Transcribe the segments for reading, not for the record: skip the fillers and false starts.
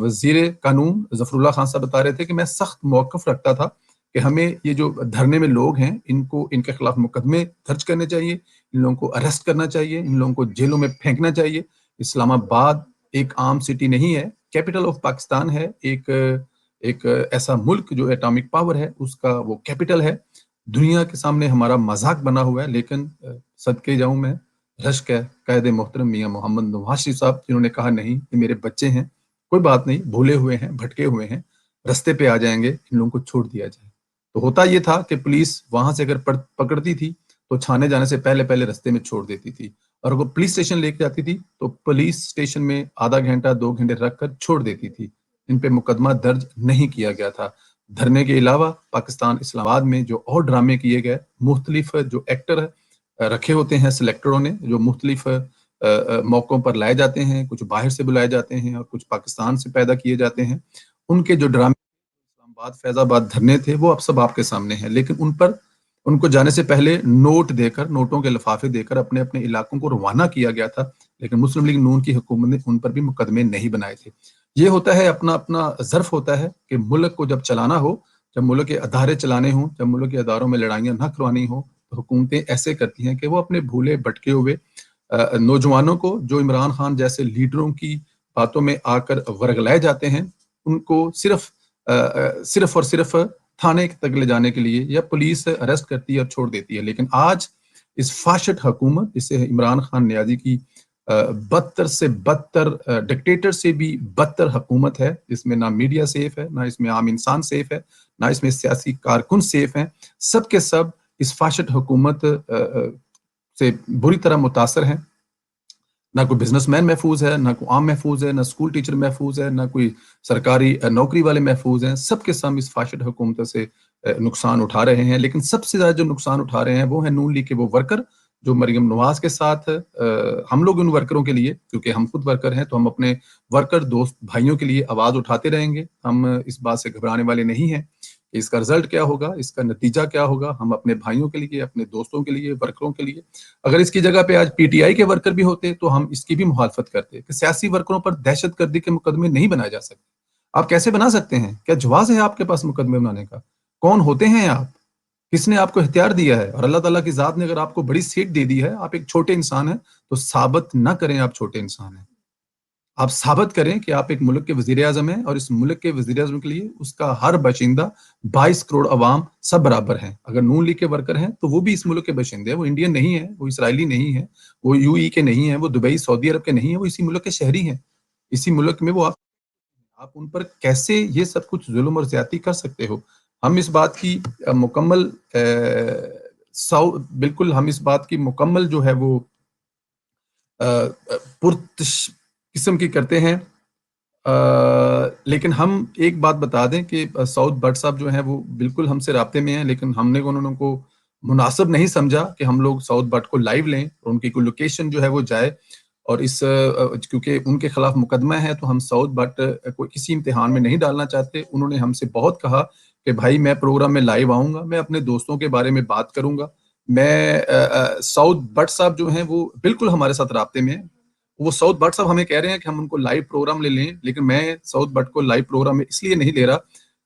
وزیر قانون ظفر اللہ خان صاحب بتا رہے تھے کہ میں سخت موقف رکھتا تھا کہ ہمیں یہ جو دھرنے میں لوگ ہیں ان کے خلاف مقدمے درج کرنے چاہیے، ان لوگوں کو اریسٹ کرنا چاہیے، ان لوگوں کو جیلوں میں پھینکنا چاہیے۔ اسلام آباد ایک عام سٹی نہیں ہے، کیپٹل آف پاکستان ہے، ایک ایسا ملک جو ایٹامک پاور ہے اس کا وہ کیپٹل ہے، دنیا کے سامنے ہمارا مذاق بنا ہوا ہے۔ لیکن صدقے جاؤں میں رشک ہے قائد محترم میاں محمد نواز شریف صاحب، جنہوں نے کہا نہیں یہ میرے بچے ہیں، کوئی بات نہیں، بھولے ہوئے ہیں، بھٹکے ہوئے ہیں، رستے پہ آ جائیں گے، ان لوگوں کو چھوڑ دیا جائے۔ تو ہوتا یہ تھا کہ پولیس وہاں سے اگر پکڑتی تھی تو چھانے جانے سے پہلے رستے میں چھوڑ دیتی تھی، اور اگر پولیس اسٹیشن لے کے جاتی تھی تو پولیس اسٹیشن میں آدھا گھنٹہ 2 گھنٹے رکھ کر چھوڑ دیتی تھی، ان پہ مقدمہ درج نہیں کیا گیا تھا۔ دھرنے کے علاوہ پاکستان اسلام آباد میں جو اور ڈرامے کیے گئے، مختلف جو ایکٹر رکھے ہوتے ہیں سلیکٹروں نے، جو مختلف موقعوں پر لائے جاتے ہیں، کچھ باہر سے بلائے جاتے ہیں اور کچھ پاکستان سے پیدا کیے جاتے ہیں، ان کے جو ڈرامے اسلام آباد فیض آباد دھرنے تھے وہ اب سب آپ کے سامنے ہیں۔ لیکن ان کو جانے سے پہلے نوٹوں کے لفافے دے کر اپنے اپنے علاقوں کو روانہ کیا گیا تھا، لیکن مسلم لیگ نون کی حکومت نے ان پر بھی مقدمے نہیں بنائے تھے۔ یہ ہوتا ہے، اپنا اپنا ظرف ہوتا ہے کہ ملک کو جب چلانا ہو، جب ملک کے ادارے چلانے ہوں، جب ملک کے اداروں میں لڑائیاں نہ کروانی ہوں، تو حکومتیں ایسے کرتی ہیں کہ وہ اپنے بھولے بھٹکے ہوئے نوجوانوں کو، جو عمران خان جیسے لیڈروں کی باتوں میں آ کر ورگلائے جاتے ہیں، ان کو صرف اور صرف تھانے تک لے جانے کے لیے یا پولیس اریسٹ کرتی ہے اور چھوڑ دیتی ہے۔ لیکن آج اس فاشٹ حکومت، جسے عمران خان نیازی کی بدتر سے بدتر ڈکٹیٹر سے بھی بدتر حکومت ہے، جس میں نہ میڈیا سیف ہے، نہ اس میں عام انسان سیف ہے، نہ اس میں سیاسی کارکن سیف ہیں، سب کے سب اس فاشٹ حکومت سے بری طرح متاثر ہیں۔ نہ کوئی بزنس مین محفوظ ہے، نہ کوئی عام محفوظ ہے، نہ اسکول ٹیچر محفوظ ہے، نہ کوئی سرکاری نوکری والے محفوظ ہیں۔ سب کے سب اس فاشٹ حکومت سے نقصان اٹھا رہے ہیں۔ لیکن سب سے زیادہ جو نقصان اٹھا رہے ہیں وہ ہیں نون لیگ کے وہ ورکر جو مریم نواز کے ساتھ، ہم لوگ ان ورکروں کے لیے، کیونکہ ہم خود ورکر ہیں، تو ہم اپنے ورکر دوست بھائیوں کے لیے آواز اٹھاتے رہیں گے۔ ہم اس بات سے گھبرانے والے نہیں ہیں کہ اس کا رزلٹ کیا ہوگا، اس کا نتیجہ کیا ہوگا۔ ہم اپنے بھائیوں کے لیے، اپنے دوستوں کے لیے، ورکروں کے لیے، اگر اس کی جگہ پہ آج پی ٹی آئی کے ورکر بھی ہوتے تو ہم اس کی بھی مخالفت کرتے کہ سیاسی ورکروں پر دہشت گردی کے مقدمے نہیں بنائے جا سکتے۔ آپ کیسے بنا سکتے ہیں؟ کیا جواز ہے آپ کے پاس مقدمے بنانے کا؟ کون ہوتے ہیں آپ؟ کس نے آپ کو اختیار دیا ہے؟ اور اللہ تعالیٰ کی ذات نے اگر آپ کو بڑی سیٹ دے دی ہے، آپ ایک چھوٹے انسان ہیں، تو ثابت نہ کریں آپ چھوٹے انسان ہیں۔ آپ ثابت کریں کہ آپ ایک ملک کے وزیر اعظم ہیں، اور اس ملک کے وزیر اعظم کے لیے اس کا ہر باشندہ 22 کروڑ عوام سب برابر ہیں۔ اگر نون لیگ کے ورکر ہیں تو وہ بھی اس ملک کے باشندے ہیں، وہ انڈین نہیں ہیں، وہ اسرائیلی نہیں ہیں، وہ یو ای کے نہیں ہیں، وہ دبئی سعودی عرب کے نہیں ہیں، وہ اسی ملک کے شہری ہیں۔ اسی ملک میں وہ آپ ان پر کیسے یہ سب کچھ ظلم اور زیادتی کر سکتے ہو؟ ہم اس بات کی مکمل بالکل ہم اس بات کی مکمل جو ہے وہ قسم کی کرتے ہیں، لیکن ہم ایک بات بتا دیں کہ سعود بٹ صاحب جو ہیں وہ بالکل ہم سے رابطے میں ہیں، لیکن ہم نے انہوں کو مناسب نہیں سمجھا کہ ہم لوگ سعود بٹ کو لائیو لیں اور ان کی کوئی لوکیشن جو ہے وہ جائے، اور کیونکہ ان کے خلاف مقدمہ ہے تو ہم سعود بٹ کو کسی امتحان میں نہیں ڈالنا چاہتے۔ انہوں نے ہم سے بہت کہا کہ بھائی میں پروگرام میں لائیو آؤں گا، میں اپنے دوستوں کے بارے میں بات کروں گا۔ میں سعود بٹ صاحب جو ہیں وہ بالکل ہمارے ساتھ رابطے میں ہیں۔ وہ سعود بٹ صاحب ہمیں کہہ رہے ہیں کہ ہم ان کو لائیو پروگرام لے لیں، لیکن میں سعود بٹ کو لائیو پروگرام میں اس لیے نہیں لے رہا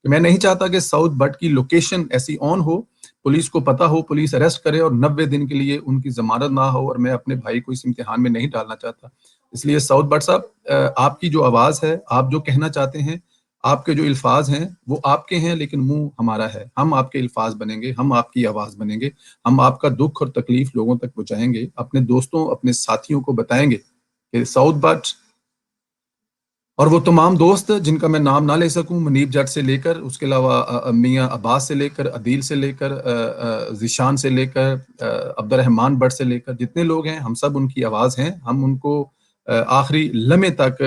کہ میں نہیں چاہتا کہ سعود بٹ کی لوکیشن ایسی آن ہو، پولیس کو پتا ہو، پولیس اریسٹ کرے اور 90 دن کے لیے ان کی ضمانت نہ ہو، اور میں اپنے بھائی کو اس امتحان میں نہیں ڈالنا چاہتا۔ اس لیے سعود بٹ صاحب، آپ کی جو آواز ہے، آپ جو کہنا چاہتے ہیں، آپ کے جو الفاظ ہیں وہ آپ کے ہیں، لیکن منہ ہمارا ہے۔ ہم آپ کے الفاظ بنیں گے، ہم آپ کی آواز بنیں گے، ہم آپ کا دکھ اور تکلیف لوگوں تک پہنچائیں گے، اپنے دوستوں، اپنے ساتھیوں کو بتائیں گے کہ سعود بٹ اور وہ تمام دوست جن کا میں نام نہ لے سکوں، منیب جٹ سے لے کر، اس کے علاوہ میاں عباس سے لے کر، عدیل سے لے کر، ذیشان سے لے کر، عبد الرحمان بٹ سے لے کر، جتنے لوگ ہیں ہم سب ان کی آواز ہیں۔ ہم ان کو آخری لمحے تک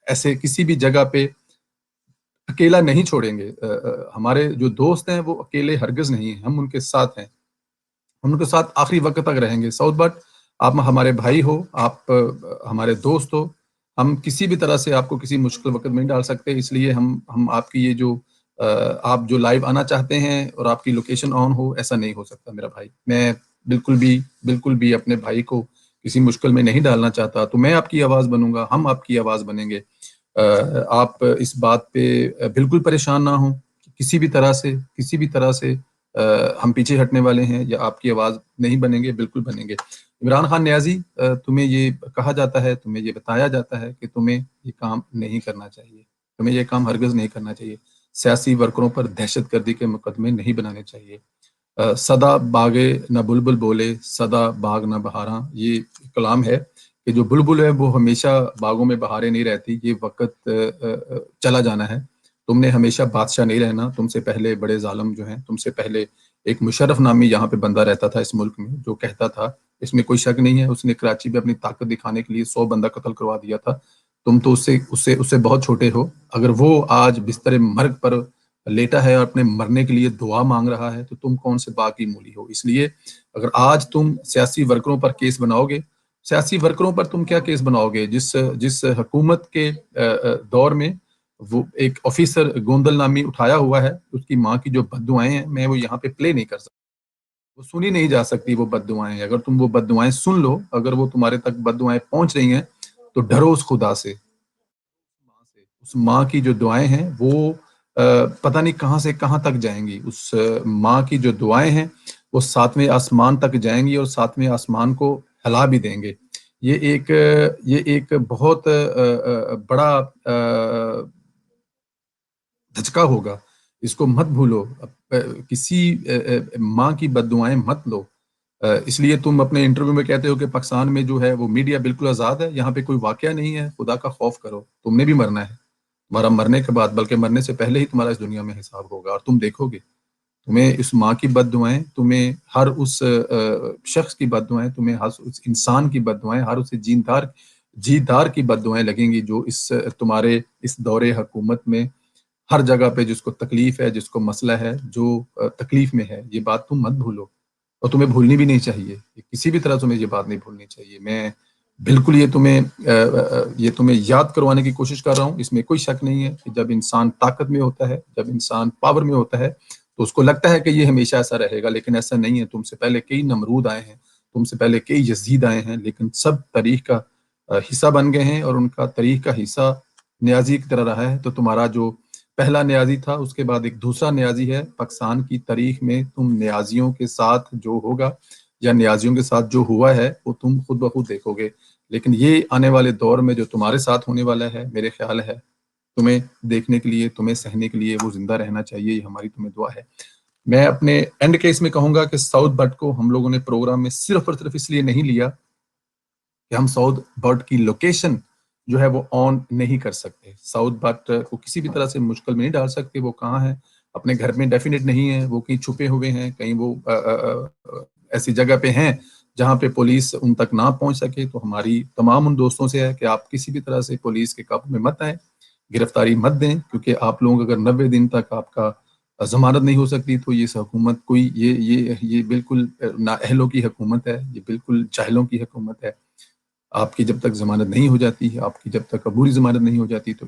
ایسے کسی بھی جگہ پہ اکیلا نہیں چھوڑیں گے۔ ہمارے جو دوست ہیں وہ اکیلے ہرگز نہیں ہیں، ہم ان کے ساتھ ہیں، ہم ان کے ساتھ آخری وقت تک رہیں گے۔ سعود بٹ، آپ ہمارے بھائی ہو، آپ ہمارے دوست ہو، ہم کسی بھی طرح سے آپ کو کسی مشکل وقت میں نہیں ڈال سکتے، اس لیے ہم آپ کی یہ جو آپ جو لائیو آنا چاہتے ہیں اور آپ کی لوکیشن آن ہو، ایسا نہیں ہو سکتا میرا بھائی۔ میں بالکل بھی اپنے بھائی کو کسی مشکل میں نہیں ڈالنا چاہتا، تو میں آپ کی آواز بنوں گا، ہم آپ کی آواز بنیں گے۔ آپ اس بات پہ بالکل پریشان نہ ہوں کہ کسی بھی طرح سے ہم پیچھے ہٹنے والے ہیں یا آپ کی آواز نہیں بنیں گے، بالکل بنیں گے۔ عمران خان نیازی، تمہیں یہ کہا جاتا ہے، تمہیں یہ بتایا جاتا ہے کہ تمہیں یہ کام نہیں کرنا چاہیے، تمہیں یہ کام ہرگز نہیں کرنا چاہیے، سیاسی ورکروں پر دہشت گردی کے مقدمے نہیں بنانے چاہیے۔ سدا باغے نہ بلبل بولے، سدا باغ نہ بہاراں، یہ کلام ہے کہ جو بلبل ہے وہ ہمیشہ باغوں میں بہاریں نہیں رہتی، یہ وقت چلا جانا ہے۔ تم نے ہمیشہ بادشاہ نہیں رہنا، تم سے پہلے بڑے ظالم جو ہیں، تم سے پہلے ایک مشرف نامی یہاں پہ بندہ رہتا تھا اس ملک میں، جو کہتا تھا، اس میں کوئی شک نہیں ہے، اس نے کراچی میں اپنی طاقت دکھانے کے لیے 100 بندہ قتل کروا دیا تھا۔ تم تو اس سے بہت چھوٹے ہو۔ اگر وہ آج بستر مرگ پر لیٹا ہے اور اپنے مرنے کے لیے دعا مانگ رہا ہے تو تم کون سے باغ کی مولی ہو؟ اس لیے اگر آج تم سیاسی ورکروں پر کیس بناؤ گے، سیاسی ورکروں پر تم کیا کیس بناؤ گے؟ جس حکومت کے دور میں وہ ایک آفیسر گوندل نامی اٹھایا ہوا ہے، اس کی ماں کی جو بد دعائیں ہیں میں وہ یہاں پہ پلے نہیں کر سکتا، وہ سنی نہیں جا سکتی وہ بد دعائیں۔ اگر تم وہ بد دعائیں سن لو، اگر وہ تمہارے تک بد دعائیں پہنچ رہی ہیں تو ڈرو اس خدا سے، اس ماں کی جو دعائیں ہیں وہ پتہ نہیں کہاں سے کہاں تک جائیں گی۔ اس ماں کی جو دعائیں ہیں وہ 7ویں آسمان تک جائیں گی اور 7ویں آسمان کو ہلا بھی دیں گے۔ یہ ایک بہت بڑا دھچکا ہوگا، اس کو مت بھولو۔ کسی ماں کی بد دعائیں مت لو۔ اس لیے تم اپنے انٹرویو میں کہتے ہو کہ پاکستان میں جو ہے وہ میڈیا بالکل آزاد ہے، یہاں پہ کوئی واقعہ نہیں ہے، خدا کا خوف کرو، تم نے بھی مرنا ہے، تمہارا مرنے کے بعد بلکہ مرنے سے پہلے ہی تمہارا اس دنیا میں حساب ہوگا، اور تم دیکھو گے تمہیں اس ماں کی بد دعائیں، تمہیں ہر اس شخص کی بد دعائیں، تمہیں ہر اس انسان کی بد دعائیں، ہر اس جیدار کی بد دعائیں لگیں گی جو تمہارے اس دور حکومت میں ہر جگہ پہ جس کو تکلیف ہے، جس کو مسئلہ ہے، جو تکلیف میں ہے۔ یہ بات تم مت بھولو اور تمہیں بھولنی بھی نہیں چاہیے، کسی بھی طرح تمہیں یہ بات نہیں بھولنی چاہیے۔ میں بالکل یہ تمہیں یاد کروانے کی کوشش کر رہا ہوں۔ اس میں کوئی شک نہیں ہے کہ جب انسان طاقت میں ہوتا ہے، جب انسان پاور میں ہوتا ہے تو اس کو لگتا ہے کہ یہ ہمیشہ ایسا رہے گا، لیکن ایسا نہیں ہے۔ تم سے پہلے کئی نمرود آئے ہیں، تم سے پہلے کئی یزید آئے ہیں، لیکن سب تاریخ کا حصہ بن گئے ہیں اور ان کا تاریخ کا حصہ نیازی کی طرح رہا ہے۔ تو تمہارا جو پہلا نیازی تھا، اس کے بعد ایک دوسرا نیازی ہے۔ پاکستان کی تاریخ میں تم نیازیوں کے ساتھ جو ہوگا یا نیازیوں کے ساتھ جو ہوا ہے وہ تم خود بخود دیکھو گے، لیکن یہ آنے والے دور میں جو تمہارے ساتھ ہونے والا ہے، میرے خیال ہے تمہیں دیکھنے کے لیے، تمہیں سہنے کے لیے وہ زندہ رہنا چاہیے۔ یہ ہماری تمہیں دعا ہے۔ میں اپنے اینڈ کیس میں کہوں گا کہ ساؤتھ بٹ کو ہم لوگوں نے پروگرام میں صرف اور صرف اس لیے نہیں لیا کہ ہم ساؤتھ بٹ کی لوکیشن جو ہے وہ آن نہیں کر سکتے، ساؤتھ بٹ کو کسی بھی طرح سے مشکل میں نہیں ڈال سکتے۔ وہ کہاں ہے؟ اپنے گھر میں ڈیفینیٹ نہیں ہے، وہ کہیں چھپے ہوئے ہیں، کہیں وہ ایسی جگہ پہ ہیں جہاں پہ پولیس ان تک نہ پہنچ سکے۔ تو ہماری تمام ان دوستوں سے ہے کہ آپ کسی بھی طرح سے پولیس کے قابو میں مت آئیں، گرفتاری مت دیں، کیونکہ آپ لوگ اگر 90 دن تک آپ کا ضمانت نہیں ہو سکتی تو یہ حکومت کوئی یہ بالکل نااہلوں کی حکومت ہے، یہ بالکل جاہلوں کی حکومت ہے۔ آپ کی جب تک ضمانت نہیں ہو جاتی، آپ کی جب تک عبوری ضمانت نہیں ہو جاتی تو